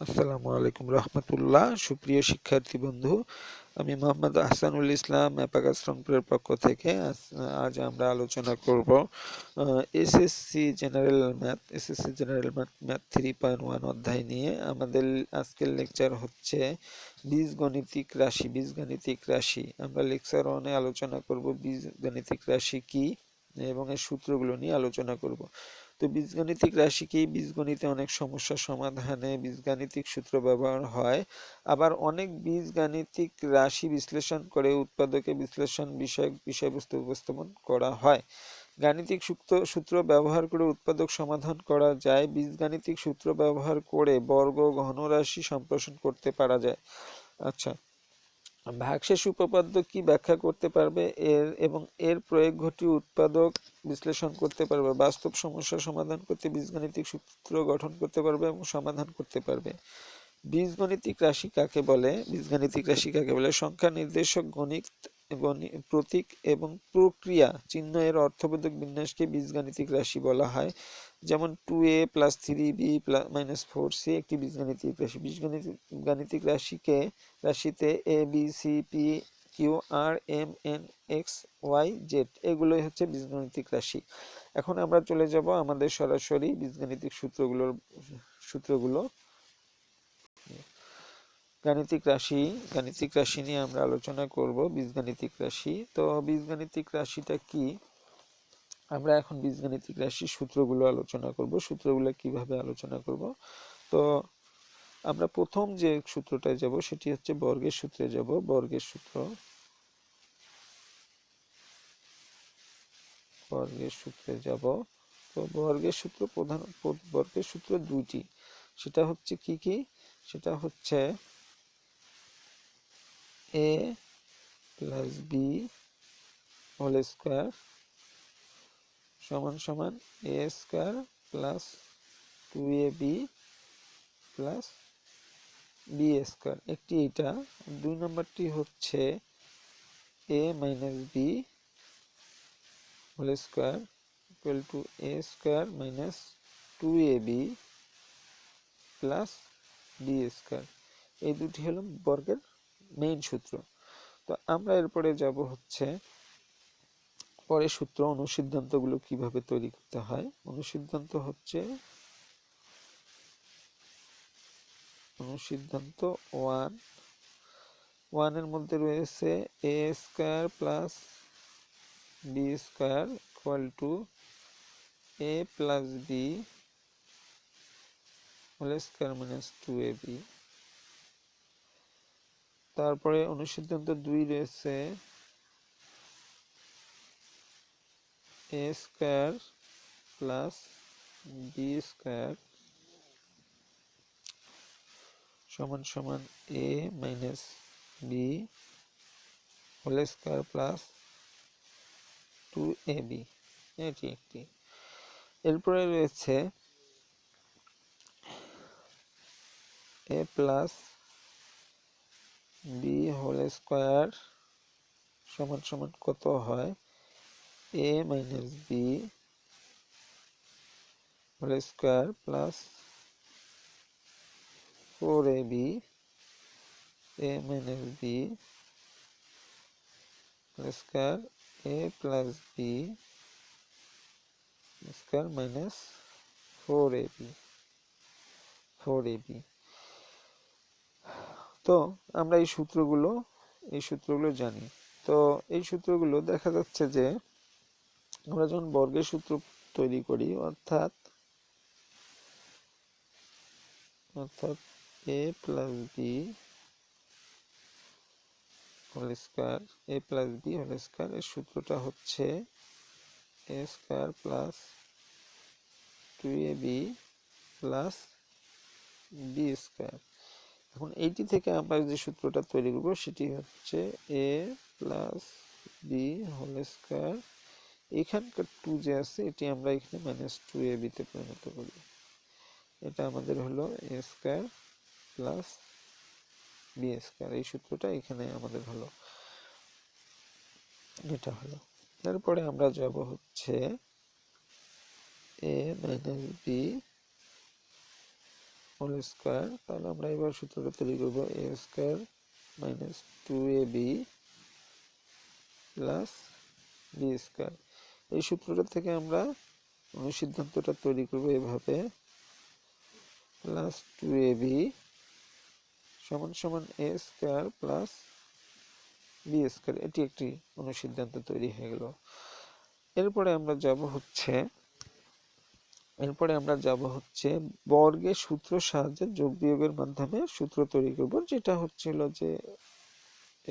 আসসালামু আলাইকুম রহমতুল্লাহ। সুপ্রিয় শিক্ষার্থী বন্ধু, আমি মোহাম্মদ আহসানুল ইসলাম অ্যাপাকাস রংপুরের পক্ষ থেকে আজ আমরা আলোচনা করব এসএসসি জেনারেল ম্যাথ 3.1 অধ্যায় নিয়ে। আমাদের আজকের লেকচার হচ্ছে বীজগাণিতিক রাশি। আমরা লেকচার 1-এ আলোচনা করব বীজগাণিতিক রাশি কি এবং এর সূত্রগুলো নিয়ে আলোচনা করব। তো বীজগাণিতিক রাশি কি? বীজগণিতে অনেক সমস্যা সমাধানে বীজগাণিতিক সূত্র ব্যবহার হয়। আবার অনেক বীজগাণিতিক রাশি বিশ্লেষণ করে উৎপাদকে বিশ্লেষণ বিষয়ক বিষয়বস্তু উপস্থাপন করা হয়। গাণিতিক সূত্র ব্যবহার করে উৎপাদক সমাধান করা যায়। বীজগাণিতিক সূত্র ব্যবহার করে বর্গ ঘনরাশি সম্প্রসারণ করতে পারা যায়। আচ্ছা, ভাগশেষ উপপাদ্য কি ব্যাখ্যা করতে পারবে এবং এর প্রয়োগ ঘটিয়ে উৎপাদক বিশ্লেষণ করতে পারবে। বাস্তব সমস্যার সমাধান করতে বীজগাণিতিক সূত্র গঠন করতে পারবে এবং সমাধান করতে পারবে। বীজগাণিতিক রাশি কাকে বলে? সংখ্যা নির্দেশক গণিত প্রতীক এবং প্রক্রিয়া চিহ্ন এর অর্থবোধক বিন্যাসকে বীজগাণিতিক রাশি বলা হয়। যেমন 2a + 3b - 4c একটি বীজগাণিতিক রাশি। বীজগাণিতিক রাশিতে a b c p q r m n x y z এগুলোই হচ্ছে বীজগাণিতিক রাশি। এখন আমরা চলে যাব আমাদের সরাসরি বীজগাণিতিক সূত্রগুলো। গাণিতিক রাশি নিয়ে আমরা আলোচনা করব। বীজগাণিতিক রাশি, তো বীজগাণিতিক রাশিটা কি? আমরা এখন বীজগাণিতিক রাশির সূত্রগুলো আলোচনা করব। সূত্রগুলো কিভাবে আলোচনা করব? তো আমরা প্রথম যে সূত্রটায় যাব সেটি হচ্ছে বর্গের সূত্রে যাব। বর্গের সূত্রে যাব। তো বর্গের সূত্র দুইটি। সেটা হচ্ছে কি? সেটা হচ্ছে a + b হোল স্কয়ার সমান সমান a square plus 2ab plus b square. একটি এটা। দুই নম্বরটি হচ্ছে a - b whole square equal to a square minus 2ab plus b square. এই দুটি হলো বর্গের মেইন সূত্র। তো আমরা এরপরে যাব হচ্ছে পরের সূত্র, অনুসিদ্ধান্তগুলো কিভাবে তৈরি করতে হয়। অনুসিদ্ধান্ত 1 এর মধ্যে রয়েছে a square plus b square equal to a plus b whole square minus 2ab। তারপরে অনুসিদ্ধান্ত 2 রয়েছে a square plus b square সমান সমান a minus b whole square plus 2ab। এটি একটি। এরপরে রয়েছে a plus b whole square সমান সমান কত হয়? a minus b whole square plus 4ab a minus b whole square a plus b square minus 4ab। তো আমরা এই সূত্রগুলো জানি। তো এই সূত্রগুলো দেখা যাচ্ছে যে আমরা যখন বর্গের সূত্র তৈরি করি অর্থাৎ a plus b whole square এর সূত্রটা হচ্ছে a square plus 2ab plus b square. এখন এইটি থেকে আমরা যে সূত্রটা তৈরি করব সেটি হচ্ছে a plus b whole square. এখানকার 2 যে আছে এটি আমরা এখানে মাইনাস 2ab তে পরিণত করি। এটা আমাদের হলো a square plus b square. এই সূত্রটা এখানে আমাদের হলো, এটা হলো। তারপরে আমরা যাব হচ্ছে a minus b whole square. তাহলে আমরা এবার সূত্রটা তৈরি করব a square minus 2ab plus b square. এই সূত্রটা থেকে আমরা অনুসিদ্ধান্তটা তৈরি করব এভাবে, প্লাস 2ab সমান সমান a square plus b square. এটি একটি অনুসিদ্ধান্ত তৈরি হয়ে গেল। এরপরে আমরা যাব হচ্ছে বর্গের সূত্র সাহায্যে যোগ বিয়োগের মাধ্যমে সূত্র তৈরি করব, যেটা হচ্ছিল যে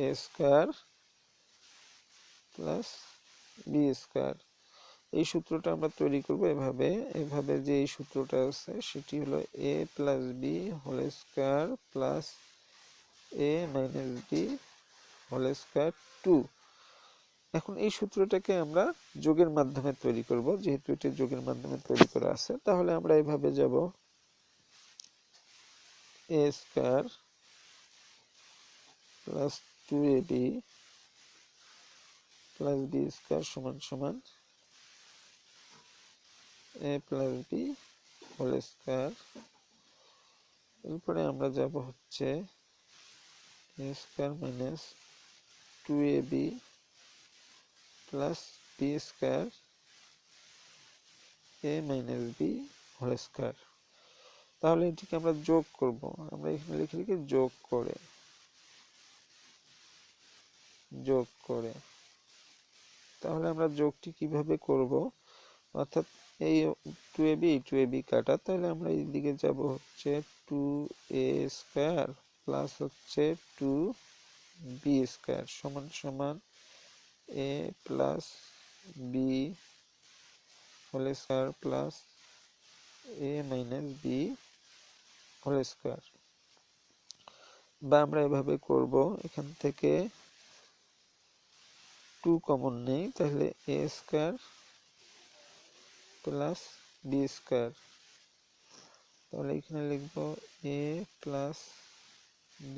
a square plus b square. এই সূত্রটা আমরা তৈরি করব এভাবে যে এই সূত্রটা আছে সেটি হলো a plus b whole square plus a minus b whole square 2। এখন এই সূত্রটাকে আমরা যোগের মাধ্যমে তৈরি করব, যেহেতু এটি যোগের মাধ্যমে তৈরি করা আছে। তাহলে আমরা এভাবে যাব a square plus 2ab plus b square সমান সমান a plus b whole square. এরপরে আমরা যাব হচ্ছে a square minus 2ab plus b square a minus b whole square. তাহলে এটিকে আমরা যোগ করব, আমরা এখানে লিখে যোগ করে। তাহলে আমরা যোগটি কিভাবে করব, অর্থাৎ এই 2ab কাটা, তাহলে আমরা এই দিকে যাব হচ্ছে 2a স্কয়ার প্লাস হচ্ছে 2b স্কয়ার সমান সমান a plus b whole square plus a minus b whole square. বা আমরা এভাবে করব, এখান থেকে 2 কমন নেই, তাহলে a square plus b square. তাহলে এখানে লিখব a plus b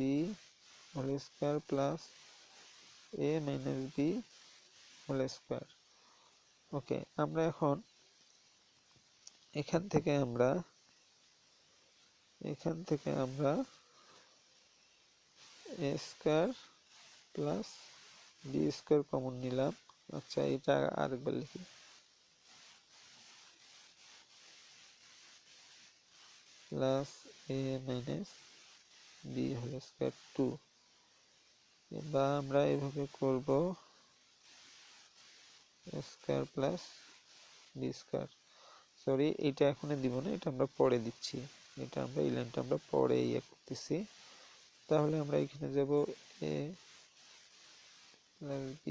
whole square plus a minus b whole square. Okay, আমরা এখন এখান থেকে আমরা a square plus b square common নিলাম। আচ্ছা, এটা আরেকবার লিখি, plus a minus b whole square 2। বা আমরা এভাবে করব a square plus b square. Sorry, এটা এখনই দিব না, এটা আমরা পরে দিচ্ছি, এটা আমরা এই লাইনটা আমরা পরে করতেছি। তাহলে আমরা এখানে যাব a plus b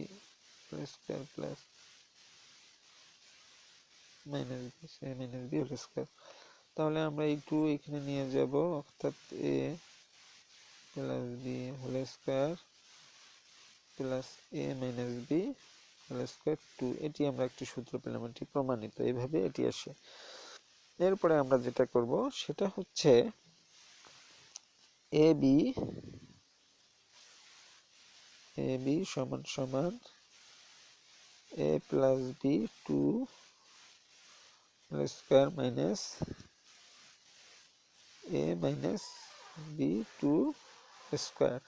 whole square plus minus b a minus b whole square. তাহলে আমরা এই 2 এখানে নিয়ে যাব, অর্থাৎ a plus b whole square plus a minus b whole square 2। এটি আমরা একটি সূত্র পেলাম, এটি প্রমাণিত, এইভাবে এটি আসে। এরপরে আমরা যেটা করব সেটা হচ্ছে ab সমান সমান a plus b 2 whole square minus a minus b 2 square.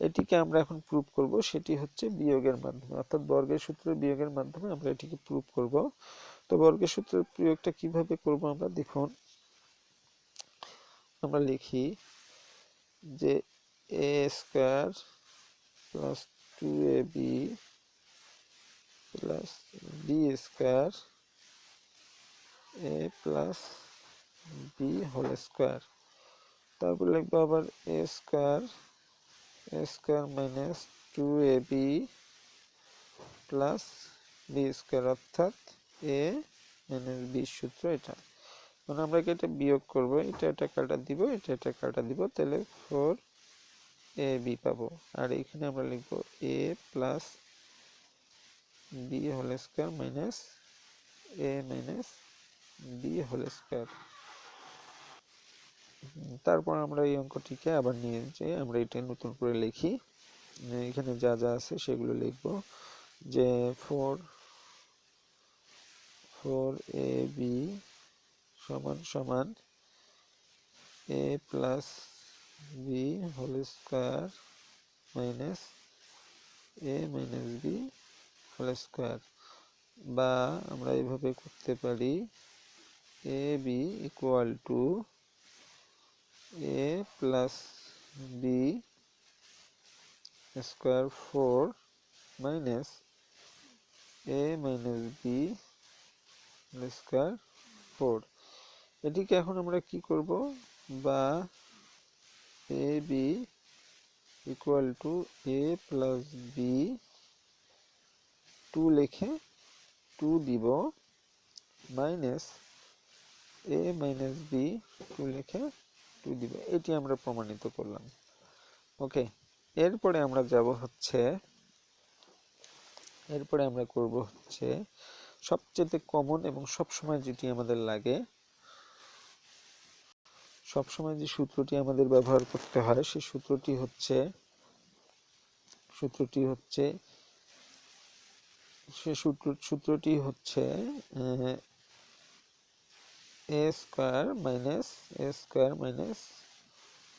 এটিকে আমরা এখন প্রুফ করব, সেটি হচ্ছে বিয়োগের মাধ্যমে, অর্থাৎ বর্গের সূত্রের বিয়োগের মাধ্যমে আমরা এটিকে প্রুফ করব। তো বর্গের সূত্রের প্রয়োগটা কিভাবে করব আমরা দেখুন, আমরা লিখি যে a square plus 2ab plus b square a plus b whole square. তারপর লিখবো আবার a square minus 2ab plus b square, অর্থাৎ a মাইনাস b সূত্র এটা। মানে আমরা এটা বিয়োগ করব, এটা কাটা দিব, এটা কাটা দিব, তাহলে 4ab পাবো। আর এখানে আমরা লিখবো a plus b whole square minus a minus b whole square. তারপর আমরা এই অঙ্কটিকে আবার নিয়ে যাই, আমরা এটা নতুন করে লিখি, এখানে যা যা আছে সেগুলো লিখব, যে 4ab সমান সমান a plus b whole square minus a minus b whole square, বা আমরা এইভাবে করতে পারি a b equal to a plus b square 4 minus a minus b square 4। এটিকে এখন আমরা কি করব, বা a b equal to a plus b 2 লিখে 2 দিব মাইনাস a মাইনাস বি 2 লিখে 2 দিব। এটি আমরা প্রমাণিত করলাম। ওকে, এরপরে আমরা যাব হচ্ছে, এরপরে আমরা করব হচ্ছে সবচেয়ে কমন এবং সবসময় যেটি আমাদের লাগে, সবসময় যে সূত্রটি আমাদের ব্যবহার করতে হয় সেই সূত্রটি হচ্ছে a square minus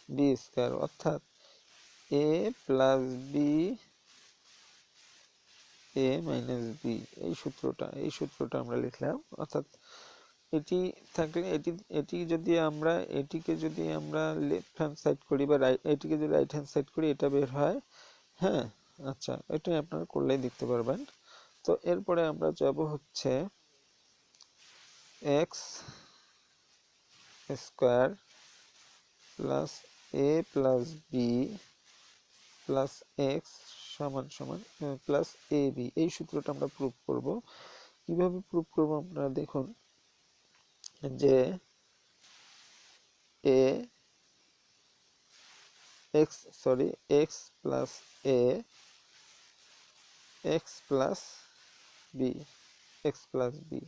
b square, অর্থাৎ a plus b a minus b. এই সূত্রটা আমরা লিখলাম। অর্থাৎ এটি থাকলে এটিকে যদি আমরা লেফট হ্যান্ড সাইড করি বা এটিকে যদি রাইট হ্যান্ড সাইড করি এটা বের হয়। হ্যাঁ, আচ্ছা, এটাই আপনারা করলেই দেখতে পারবেন। তো এরপরে আমরা যাব হচ্ছে এক্স স্কোয়ার প্লাস এ প্লাস বি প্লাস এক্স সমান সমান প্লাস এ বি। এই সূত্রটা আমরা প্রুভ করব। কিভাবে প্রুভ করব আপনারা দেখুন, যে x plus a x plus B.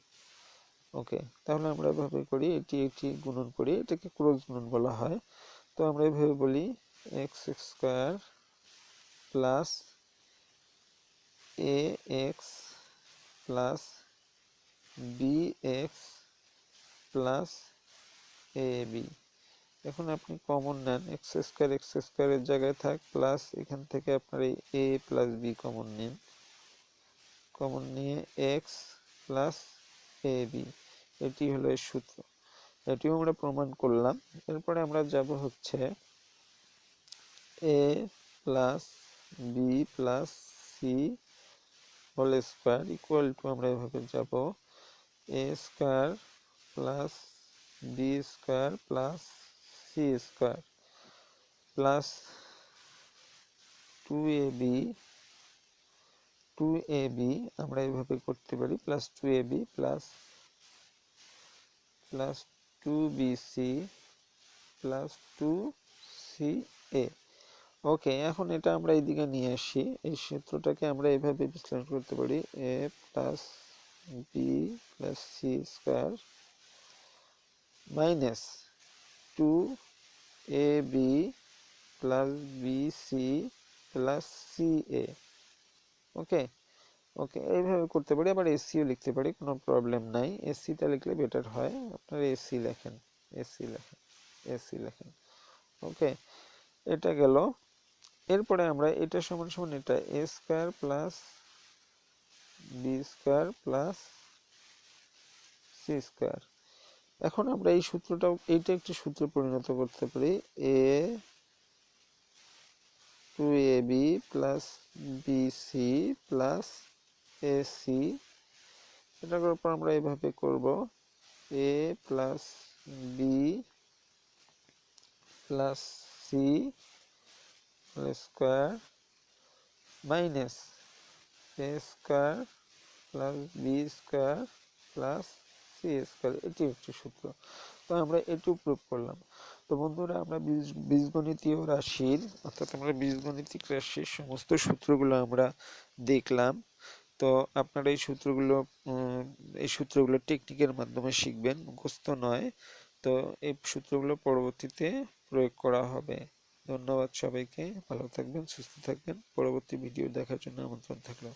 ওকে, তাহলে আমরা এভাবে করি, এটি গুণন করি, এটাকে ক্রস গুণন বলা হয়। তো আমরা এভাবে বলি x square plus a x plus b x plus a b. এখন আপনি কমন নেন, এক্স স্কোয়ারের জায়গায় থাক প্লাস, এখান থেকে আপনার এই এ প্লাস বি কমন নিন, কমন নিয়ে এক্স প্লাস এ বি। এটি হলো এর সূত্র। এটিও আমরা প্রমাণ করলাম। এরপরে আমরা যাব হচ্ছে a plus b plus c whole square equal to, আমরা এভাবে যাব a square plus b square plus c square plus 2ab আমরা এভাবে করতে পারি, plus 2ab plus 2bc plus 2ca। ওকে, এখন এটা আমরা এইদিকে নিয়ে আসি। এই সূত্রটাকে আমরা এইভাবে বিশ্লেষণ করতে পারি, a plus b plus c square minus 2ab plus bc plus ca. Okay, এইভাবে করতে পারি। আবার এসিও লিখতে পারি, কোনো প্রবলেম নাই। এসিটা লিখলে বেটার হয়। আপনারা এসি লেখেন। ওকে, এটা গেল। এরপরে আমরা এটা সমান সমান এটা a square plus b square plus c square. এখন আমরা এই সূত্রটাও, এইটা একটি সূত্রে পরিণত করতে পারি, a 2ab plus bc plus ac. এটা করার পর আমরা এইভাবে করব, a plus b plus c square minus a square plus b square plus c square. এটি একটি সূত্র। তো আমরা এটিও প্রুভ করলাম। তো বন্ধুরা, আমরা বীজগণিতীয় রাশির, অর্থাৎ আমরা বীজগণিতিক রাশির সমস্ত সূত্রগুলো আমরা দেখলাম। তো আপনারা এই সূত্রগুলো টেকনিকের মাধ্যমে শিখবেন, মুখস্থ নয়। তো এই সূত্রগুলো পরবর্তীতে প্রয়োগ করা হবে। ধন্যবাদ সবাইকে, ভালো থাকবেন, সুস্থ থাকবেন। পরবর্তী ভিডিও দেখার জন্য আমন্ত্রণ থাকলো।